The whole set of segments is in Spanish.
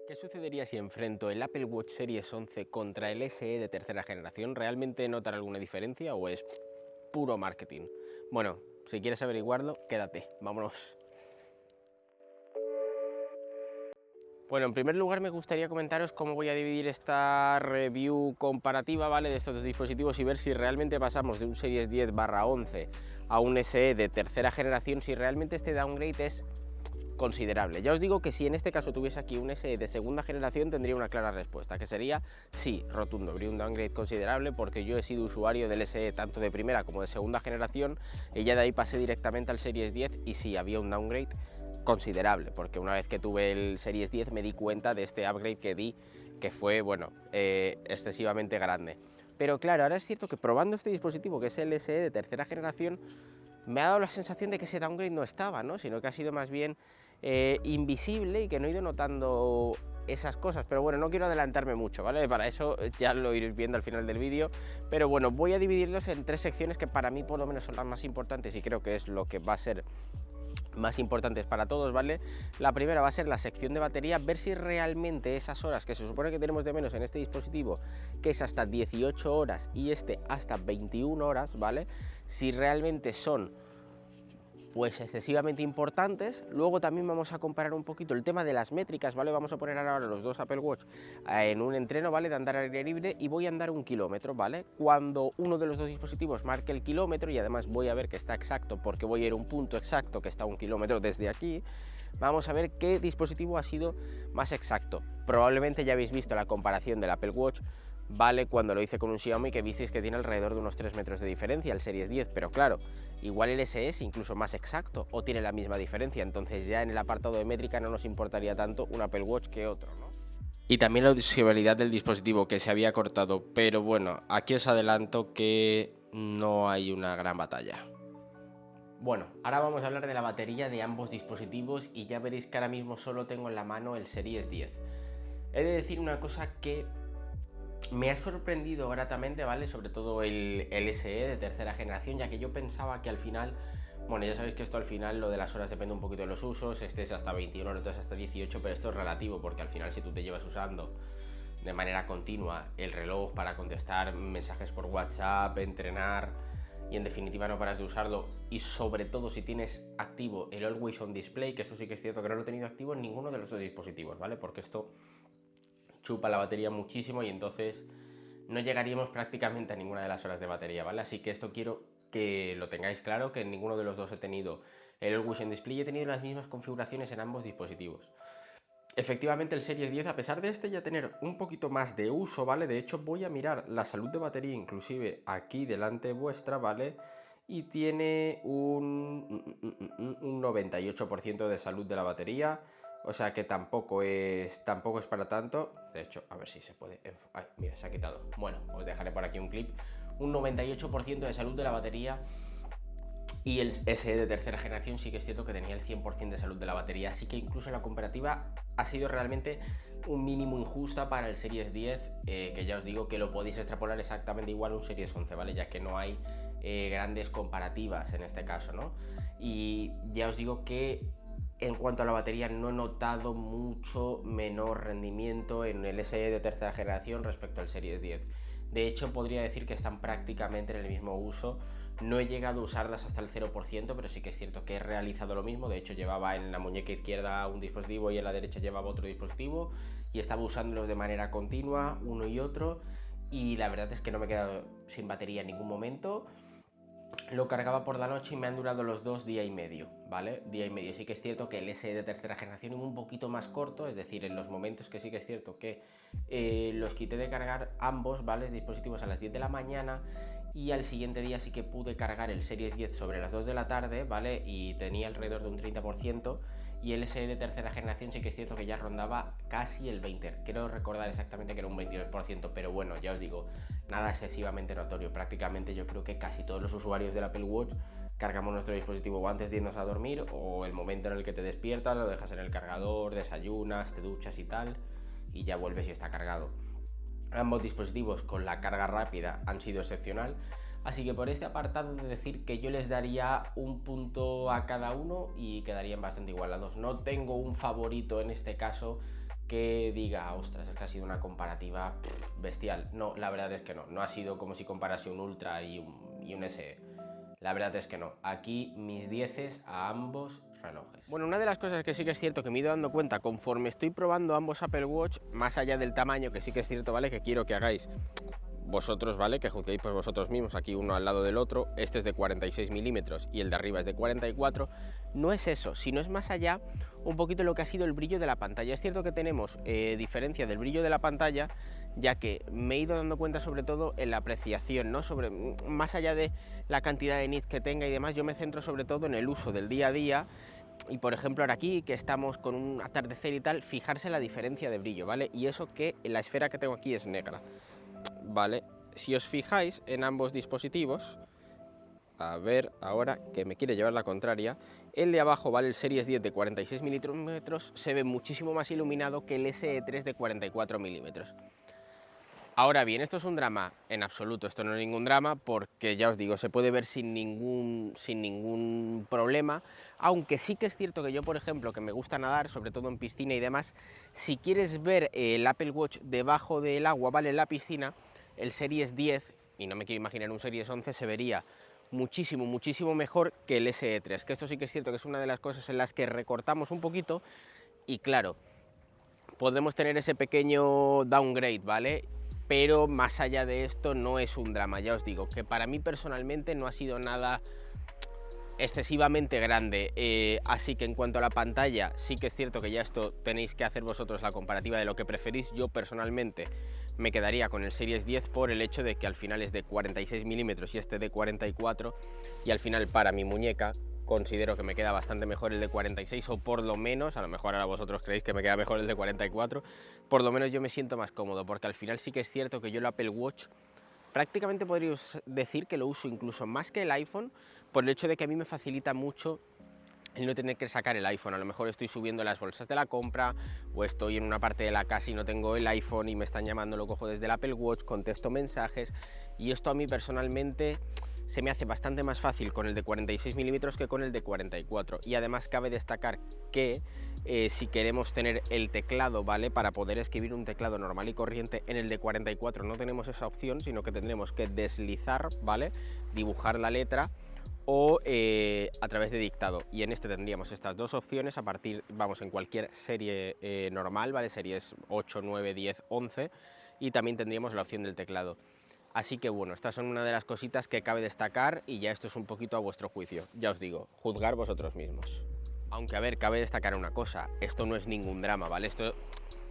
¿Qué sucedería si enfrento el Apple Watch Series 11 contra el SE de tercera generación? ¿Realmente notará alguna diferencia o es puro marketing? Bueno, si quieres averiguarlo, quédate, vámonos. Bueno, en primer lugar me gustaría comentaros cómo voy a dividir esta review comparativa, ¿vale?, de estos dos dispositivos y ver si realmente pasamos de un Series 10/11 a un SE de tercera generación, si realmente este downgrade es considerable. Ya os digo que si en este caso tuviese aquí un SE de segunda generación tendría una clara respuesta, que sería sí, rotundo, habría un downgrade considerable porque yo he sido usuario del SE tanto de primera como de segunda generación y ya de ahí pasé directamente al Series 10 y sí, había un downgrade considerable, porque una vez que tuve el Series 10 me di cuenta de este upgrade que di, que fue, bueno, excesivamente grande. Pero claro, ahora es cierto que probando este dispositivo, que es el SE de tercera generación, me ha dado la sensación de que ese downgrade no estaba, ¿no?, sino que ha sido más bien invisible y que no he ido notando esas cosas. Pero bueno, no quiero adelantarme mucho, ¿vale? Para eso ya lo iréis viendo al final del vídeo. Pero bueno, voy a dividirlos en tres secciones que para mí por lo menos son las más importantes y creo que es lo que va a ser más importantes para todos, ¿vale? La primera va a ser la sección de batería, ver si realmente esas horas que se supone que tenemos de menos en este dispositivo, que es hasta 18 horas y este hasta 21 horas, ¿vale?, si realmente son pues excesivamente importantes. Luego también vamos a comparar un poquito el tema de las métricas, ¿vale? Vamos a poner ahora los dos Apple Watch en un entreno, ¿vale?, de andar al aire libre y voy a andar 1 kilómetro, ¿vale? Cuando uno de los dos dispositivos marque el kilómetro, y además voy a ver que está exacto porque voy a ir a un punto exacto que está a 1 kilómetro desde aquí, vamos a ver qué dispositivo ha sido más exacto. Probablemente ya habéis visto la comparación del Apple Watch, ¿vale?, cuando lo hice con un Xiaomi, que visteis que tiene alrededor de unos 3 metros de diferencia el Series 10, pero claro, igual el SE es incluso más exacto o tiene la misma diferencia, entonces ya en el apartado de métrica no nos importaría tanto un Apple Watch que otro, ¿no? Y también la usabilidad del dispositivo, que se había cortado, pero bueno, aquí os adelanto que no hay una gran batalla. Bueno, ahora vamos a hablar de la batería de ambos dispositivos y ya veréis que ahora mismo solo tengo en la mano el Series 10. He de decir una cosa que me ha sorprendido gratamente, ¿vale?, sobre todo el SE de tercera generación, ya que yo pensaba que al final, bueno, ya sabéis que esto al final, lo de las horas depende un poquito de los usos, este es hasta 21, el otro es hasta 18, pero esto es relativo, porque al final si tú te llevas usando de manera continua el reloj para contestar mensajes por WhatsApp, entrenar y en definitiva no paras de usarlo, y sobre todo si tienes activo el Always On Display, que eso sí que es cierto que no lo he tenido activo en ninguno de los dos dispositivos, ¿vale?, porque esto chupa la batería muchísimo y entonces no llegaríamos prácticamente a ninguna de las horas de batería, ¿vale? Así que esto quiero que lo tengáis claro, que en ninguno de los dos he tenido el Always On Display y he tenido las mismas configuraciones en ambos dispositivos. Efectivamente el Series 10, a pesar de este ya tener un poquito más de uso, ¿vale?, de hecho voy a mirar la salud de batería inclusive aquí delante vuestra, ¿vale?, y tiene un 98% de salud de la batería, o sea que tampoco es para tanto. De hecho, a ver si se puede... Ay, mira, se ha quitado. Bueno, os dejaré por aquí un clip. Un 98% de salud de la batería. Y el SE de tercera generación sí que es cierto que tenía el 100% de salud de la batería, así que incluso la comparativa ha sido realmente un mínimo injusta para el Series 10, que ya os digo que lo podéis extrapolar exactamente igual a un Series 11, ¿vale?, ya que no hay grandes comparativas en este caso, ¿no? Y ya os digo que en cuanto a la batería no he notado mucho menor rendimiento en el SE de tercera generación respecto al Series 10. De hecho, podría decir que están prácticamente en el mismo uso. No he llegado a usarlas hasta el 0%, pero sí que es cierto que he realizado lo mismo. De hecho, llevaba en la muñeca izquierda un dispositivo y en la derecha llevaba otro dispositivo y estaba usándolos de manera continua, uno y otro, y la verdad es que no me he quedado sin batería en ningún momento. Lo cargaba por la noche y me han durado los dos día y medio, ¿vale? Día y medio. Sí que es cierto que el SE de tercera generación es un poquito más corto, es decir, en los momentos que sí que es cierto que los quité de cargar ambos, ¿vale?, dispositivos a las 10 de la mañana, y al siguiente día sí que pude cargar el Series 10 sobre las 2 de la tarde, ¿vale?, y tenía alrededor de un 30%, y el SE de tercera generación sí que es cierto que ya rondaba casi el 20%. Quiero recordar exactamente que era un 22%, pero bueno, ya os digo, nada excesivamente notorio. Prácticamente yo creo que casi todos los usuarios del Apple Watch cargamos nuestro dispositivo o antes de irnos a dormir o el momento en el que te despiertas, lo dejas en el cargador, desayunas, te duchas y tal, y ya vuelves y está cargado. Ambos dispositivos con la carga rápida han sido excepcional, así que por este apartado de decir que yo les daría un punto a cada uno y quedarían bastante igualados. No tengo un favorito en este caso, que diga, ostras, es que ha sido una comparativa bestial. No, la verdad es que no. No ha sido como si comparase un Ultra y un SE. La verdad es que no. Aquí mis 10 a ambos relojes. Bueno, una de las cosas que sí que es cierto que me he ido dando cuenta conforme estoy probando ambos Apple Watch, más allá del tamaño, que sí que es cierto, ¿vale? Que quiero que hagáis vosotros, ¿vale? Que juzguéis pues vosotros mismos, aquí uno al lado del otro. Este es de 46 milímetros y el de arriba es de 44. No es eso, sino es más allá un poquito lo que ha sido el brillo de la pantalla. Es cierto que tenemos diferencia del brillo de la pantalla, ya que me he ido dando cuenta sobre todo en la apreciación, ¿no? Más allá de la cantidad de nits que tenga y demás, yo me centro sobre todo en el uso del día a día. Y por ejemplo ahora aquí que estamos con un atardecer y tal, fijarse la diferencia de brillo, ¿vale? Y eso que la esfera que tengo aquí es negra, ¿vale? Si os fijáis en ambos dispositivos, a ver ahora que me quiere llevar la contraria, el de abajo, ¿vale? El Series 10 de 46 milímetros se ve muchísimo más iluminado que el SE3 de 44 milímetros. Ahora bien, esto es un drama en absoluto, esto no es ningún drama porque ya os digo, se puede ver sin ningún problema, aunque sí que es cierto que yo, por ejemplo, que me gusta nadar, sobre todo en piscina y demás, si quieres ver el Apple Watch debajo del agua, ¿vale? En la piscina, el Series 10, y no me quiero imaginar un Series 11, se vería muchísimo mejor que el SE3, que esto sí que es cierto que es una de las cosas en las que recortamos un poquito y claro, podemos tener ese pequeño downgrade, ¿vale? Pero más allá de esto no es un drama, ya os digo, que para mí personalmente no ha sido nada excesivamente grande, así que en cuanto a la pantalla, sí que es cierto que ya esto tenéis que hacer vosotros la comparativa de lo que preferís. Yo personalmente me quedaría con el Series 10 por el hecho de que al final es de 46 milímetros y este de 44, y al final para mi muñeca considero que me queda bastante mejor el de 46, o por lo menos, a lo mejor ahora vosotros creéis que me queda mejor el de 44, por lo menos yo me siento más cómodo, porque al final sí que es cierto que yo el Apple Watch prácticamente podríais decir que lo uso incluso más que el iPhone, por el hecho de que a mí me facilita mucho el no tener que sacar el iPhone. A lo mejor estoy subiendo las bolsas de la compra o estoy en una parte de la casa y no tengo el iPhone y me están llamando, lo cojo desde el Apple Watch, contesto mensajes, y esto a mí personalmente se me hace bastante más fácil con el de 46 milímetros que con el de 44. Y además cabe destacar que si queremos tener el teclado, ¿vale? Para poder escribir un teclado normal y corriente, en el de 44 no tenemos esa opción, sino que tendremos que deslizar, ¿vale? Dibujar la letra o a través de dictado, y en este tendríamos estas dos opciones a partir, vamos, en cualquier serie normal, ¿vale? Series 8, 9, 10, 11, y también tendríamos la opción del teclado. Así que bueno, estas son una de las cositas que cabe destacar, y ya esto es un poquito a vuestro juicio, ya os digo, juzgar vosotros mismos. Aunque a ver, cabe destacar una cosa, esto no es ningún drama, ¿vale? Esto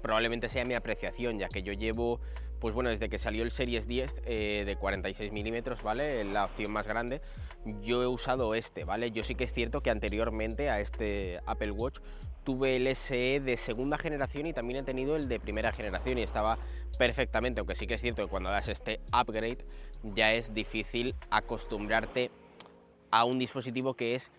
probablemente sea mi apreciación, ya que yo llevo, pues bueno, desde que salió el Series 10 de 46 milímetros, ¿vale? La opción más grande, yo he usado este, ¿vale? Yo sí que es cierto que anteriormente a este Apple Watch tuve el SE de segunda generación y también he tenido el de primera generación y estaba perfectamente, aunque sí que es cierto que cuando das este upgrade ya es difícil acostumbrarte a un dispositivo que es,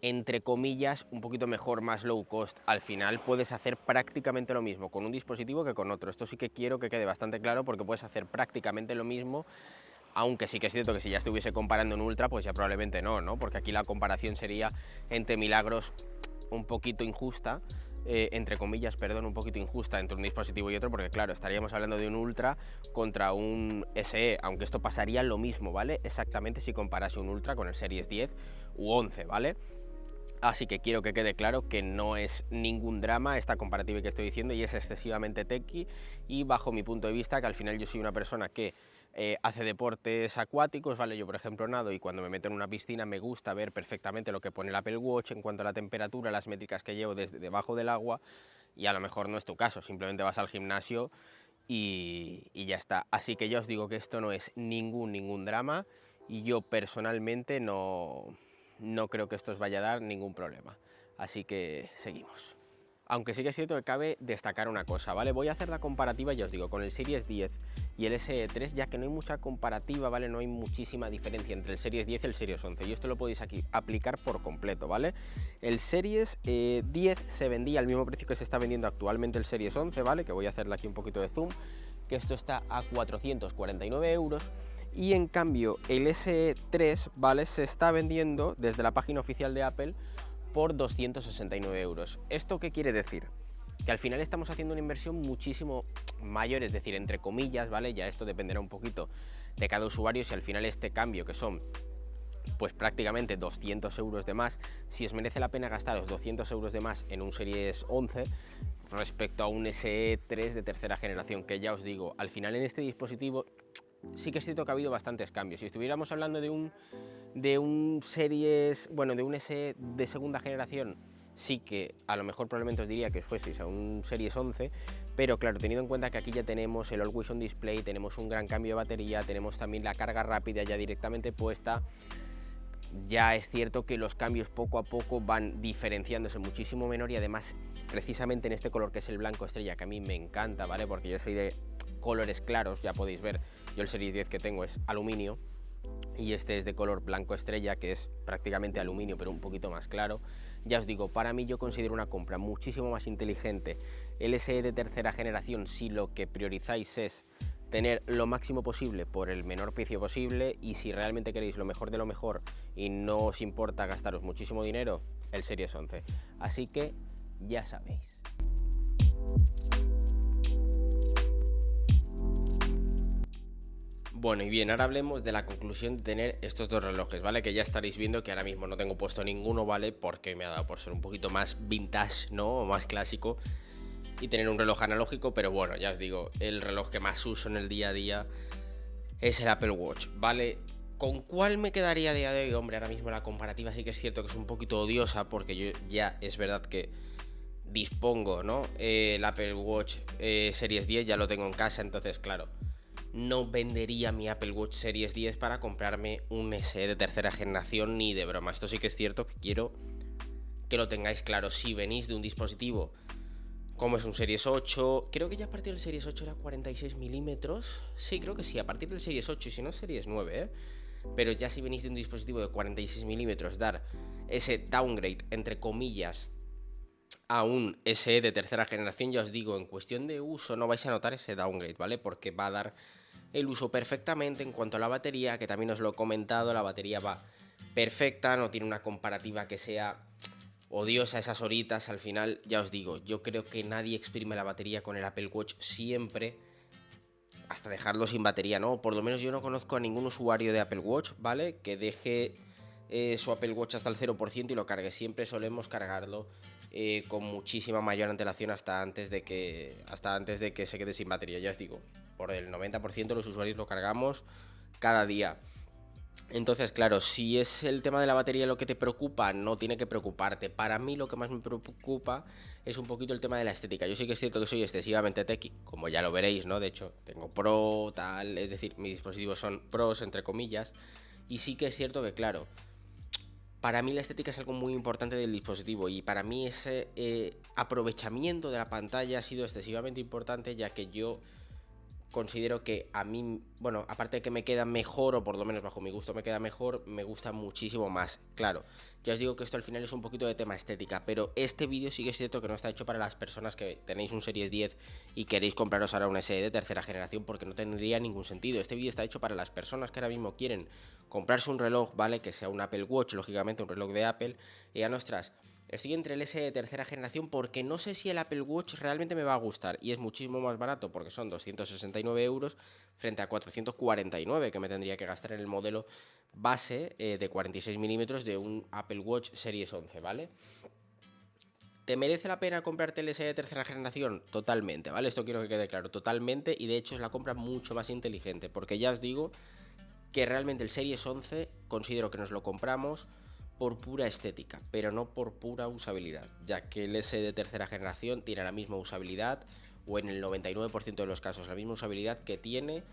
entre comillas, un poquito mejor, más low cost. Al final puedes hacer prácticamente lo mismo con un dispositivo que con otro. Esto sí que quiero que quede bastante claro, porque puedes hacer prácticamente lo mismo, aunque sí que es cierto que si ya estuviese comparando en Ultra, pues ya probablemente no, ¿no? Porque aquí la comparación sería, entre milagros, un poquito injusta, entre comillas, perdón, un poquito injusta entre un dispositivo y otro, porque claro, estaríamos hablando de un Ultra contra un SE, aunque esto pasaría lo mismo, ¿vale? Exactamente si comparase un Ultra con el Series 10 u 11, ¿vale? Así que quiero que quede claro que no es ningún drama esta comparativa que estoy diciendo, y es excesivamente techy, y bajo mi punto de vista, que al final yo soy una persona que hace deportes acuáticos, ¿vale? Yo por ejemplo nado, y cuando me meto en una piscina me gusta ver perfectamente lo que pone el Apple Watch en cuanto a la temperatura, las métricas que llevo desde debajo del agua, y a lo mejor no es tu caso, simplemente vas al gimnasio y ya está. Así que yo os digo que esto no es ningún drama, y yo personalmente no creo que esto os vaya a dar ningún problema. Así que seguimos. Aunque sí que es cierto que cabe destacar una cosa, ¿vale? Voy a hacer la comparativa, ya os digo, con el Series 10 y el SE3, ya que no hay mucha comparativa, ¿vale? No hay muchísima diferencia entre el Series 10 y el Series 11, y esto lo podéis aquí aplicar por completo, ¿vale? El Series 10 se vendía al mismo precio que se está vendiendo actualmente el Series 11, ¿vale? Que voy a hacerle aquí un poquito de zoom, que esto está a 449 euros, y en cambio el SE3, ¿vale? Se está vendiendo desde la página oficial de Apple por 269 euros. ¿Esto qué quiere decir? que al final estamos haciendo una inversión muchísimo mayor, es decir, entre comillas, ¿vale? Ya esto dependerá un poquito de cada usuario, si al final este cambio, que son pues prácticamente 200 euros de más, si os merece la pena gastaros 200 euros de más en un Series 11 respecto a un SE 3 de tercera generación, que ya os digo, al final en este dispositivo sí que es cierto que ha habido bastantes cambios. Si estuviéramos hablando de un Series, bueno, de un SE de segunda generación, sí que a lo mejor probablemente os diría que os fueseis a un Series 11, pero claro, teniendo en cuenta que aquí ya tenemos el Always On Display, tenemos un gran cambio de batería, tenemos también la carga rápida ya directamente puesta, ya es cierto que los cambios poco a poco van diferenciándose muchísimo menor, y además precisamente en este color que es el blanco estrella, que a mí me encanta, ¿vale? Porque yo soy de colores claros, ya podéis ver, yo el Series 10 que tengo es aluminio y este es de color blanco estrella, que es prácticamente aluminio pero un poquito más claro. Ya os digo, para mí yo considero una compra muchísimo más inteligente el SE de tercera generación si lo que priorizáis es tener lo máximo posible por el menor precio posible, y si realmente queréis lo mejor de lo mejor y no os importa gastaros muchísimo dinero, el Series 11. Así que ya sabéis. Bueno, y bien, ahora hablemos de la conclusión de tener estos dos relojes, ¿vale? Que ya estaréis viendo que ahora mismo no tengo puesto ninguno, ¿vale? Porque me ha dado por ser un poquito más vintage, ¿no? O más clásico y tener un reloj analógico, pero bueno, ya os digo, el reloj que más uso en el día a día es el Apple Watch, ¿vale? ¿Con cuál me quedaría a día de hoy? Hombre, ahora mismo la comparativa sí que es cierto que es un poquito odiosa, porque yo ya es verdad que dispongo, ¿no? El Apple Watch Series 10 ya lo tengo en casa, entonces claro, no vendería mi Apple Watch Series 10 para comprarme un SE de tercera generación ni de broma. Esto sí que es cierto que quiero que lo tengáis claro. Si venís de un dispositivo como es un Series 8, creo que ya a partir del Series 8 era 46 milímetros. Sí, creo que sí, a partir del Series 8, y si no Series 9, ¿eh? Pero ya si venís de un dispositivo de 46 milímetros, dar ese downgrade, entre comillas, a un SE de tercera generación, ya os digo, en cuestión de uso no vais a notar ese downgrade, ¿vale? Porque va a dar el uso perfectamente. En cuanto a la batería, que también os lo he comentado, la batería va perfecta, no tiene una comparativa que sea odiosa esas horitas. Al final, ya os digo, yo creo que nadie exprime la batería con el Apple Watch siempre hasta dejarlo sin batería, ¿no? Por lo menos yo no conozco a ningún usuario de Apple Watch, ¿vale? Que deje su Apple Watch hasta el 0% y lo cargue. Siempre solemos cargarlo con muchísima mayor antelación hasta antes de que se quede sin batería. Ya os digo, por el 90% de los usuarios lo cargamos cada día. Entonces, claro, si es el tema de la batería lo que te preocupa, no tiene que preocuparte. Para mí lo que más me preocupa es un poquito el tema de la estética. Yo sí que es cierto que soy excesivamente techie, como ya lo veréis, ¿no? De hecho, tengo Pro, tal, es decir, mis dispositivos son pros, entre comillas. Y sí que es cierto que, claro, para mí la estética es algo muy importante del dispositivo, y para mí ese aprovechamiento de la pantalla ha sido excesivamente importante, ya que yo considero que a mí, bueno, aparte de que me queda mejor, o por lo menos bajo mi gusto me queda mejor, me gusta muchísimo más. Claro, ya os digo que esto al final es un poquito de tema estética, pero este vídeo sí que es cierto que no está hecho para las personas que tenéis un Series 10 y queréis compraros ahora un SE de tercera generación, porque no tendría ningún sentido. Este vídeo está hecho para las personas que ahora mismo quieren comprarse un reloj, ¿vale? Que sea un Apple Watch, lógicamente un reloj de Apple, y ya ostras, estoy entre el SE de tercera generación porque no sé si el Apple Watch realmente me va a gustar, y es muchísimo más barato porque son 269 euros frente a 449 que me tendría que gastar en el modelo base de 46 milímetros de un Apple Watch Series 11, ¿vale? ¿Te merece la pena comprarte el SE de tercera generación? Totalmente, ¿vale? Esto quiero que quede claro, totalmente, y de hecho es la compra mucho más inteligente, porque ya os digo que realmente el Series 11 considero que nos lo compramos por pura estética, pero no por pura usabilidad, ya que el S de tercera generación tiene la misma usabilidad, o en el 99% de los casos la misma usabilidad que tiene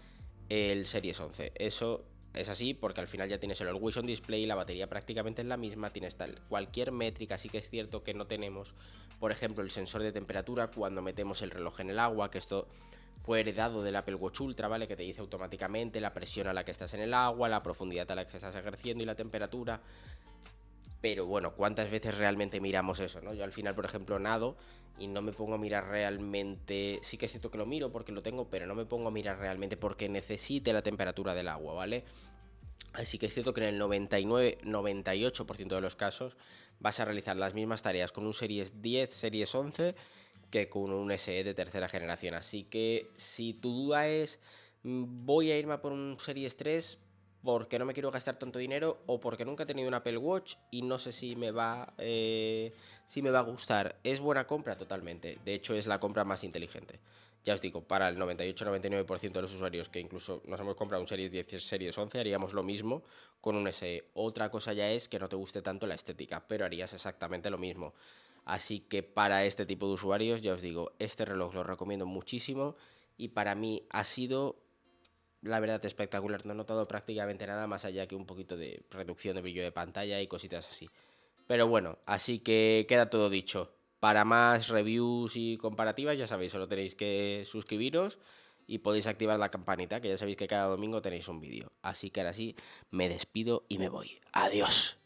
el Series 11. Eso es así porque al final ya tienes el Always On Display, la batería prácticamente es la misma, tienes cualquier métrica. Sí que es cierto que no tenemos, por ejemplo, el sensor de temperatura cuando metemos el reloj en el agua, que esto fue heredado del Apple Watch Ultra, ¿vale? Que te dice automáticamente la presión a la que estás en el agua, la profundidad a la que estás ejerciendo y la temperatura. Pero bueno, ¿cuántas veces realmente miramos eso, no? Yo al final, por ejemplo, nado y no me pongo a mirar realmente. Sí que es cierto que lo miro porque lo tengo, pero no me pongo a mirar realmente porque necesite la temperatura del agua, ¿vale? Así que es cierto que en el 99-98% de los casos vas a realizar las mismas tareas con un Series 10, Series 11 que con un SE de tercera generación. Así que si tu duda es, voy a irme a por un Series 3 porque no me quiero gastar tanto dinero o porque nunca he tenido un Apple Watch y no sé si me va a gustar, es buena compra totalmente. De hecho, es la compra más inteligente. Ya os digo, para el 98-99% de los usuarios que incluso nos hemos comprado un Series 10 y Series 11, haríamos lo mismo con un SE. Otra cosa ya es que no te guste tanto la estética, pero harías exactamente lo mismo. Así que para este tipo de usuarios, ya os digo, este reloj lo recomiendo muchísimo y para mí ha sido, la verdad, espectacular. No he notado prácticamente nada más allá que un poquito de reducción de brillo de pantalla y cositas así. Pero bueno, así que queda todo dicho. Para más reviews y comparativas, ya sabéis, solo tenéis que suscribiros y podéis activar la campanita, que ya sabéis que cada domingo tenéis un vídeo. Así que ahora sí, me despido y me voy. Adiós.